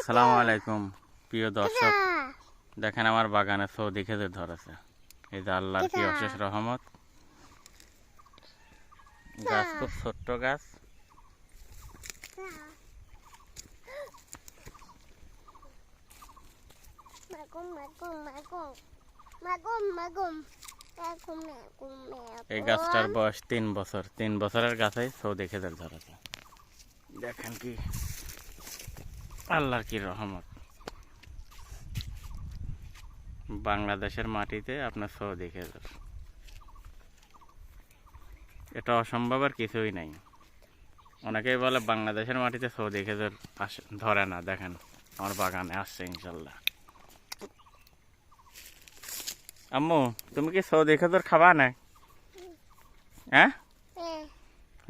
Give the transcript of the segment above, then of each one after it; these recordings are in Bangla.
আসসালামু আলাইকুম প্রিয় দর্শক, দেখেন আমার বাগানে সৌদি খেজুর ধরেছে। এই যে আল্লাহর কি অশেষ রহমত। গাছ খুব ছোট্ট গাছ, এই গাছটার বয়স 3 বছর। 3 বছরের গাছে সৌদি খেজুর ধরেছে। দেখেন কি আল্লাহর কি রহমত। বাংলাদেশের মাটিতে আপনার সৌদি খেজুর, এটা অসম্ভব আর কিছুই নাই। অনেকেই বলে বাংলাদেশের মাটিতে সৌদি খেজুর ধরে না, দেখেন আমার বাগানে আসছে ইনশাল্লাহ। আম্মু, তুমি কি সৌদি খেজুর খাবা না? হ্যাঁ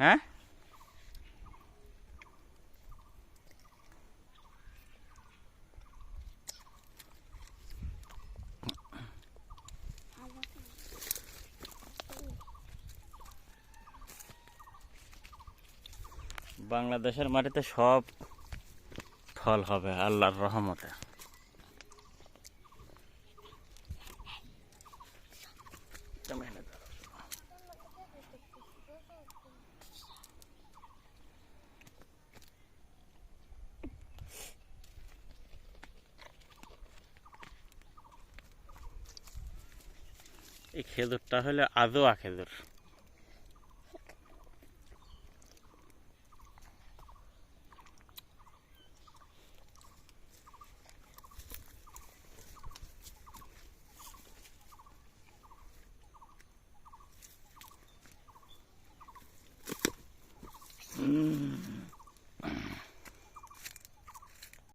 হ্যাঁ, বাংলাদেশের মাটিতে সব ফল হবে আল্লাহর রহমতে। এই খেজুরটা হলো আজোয়া খেজুর।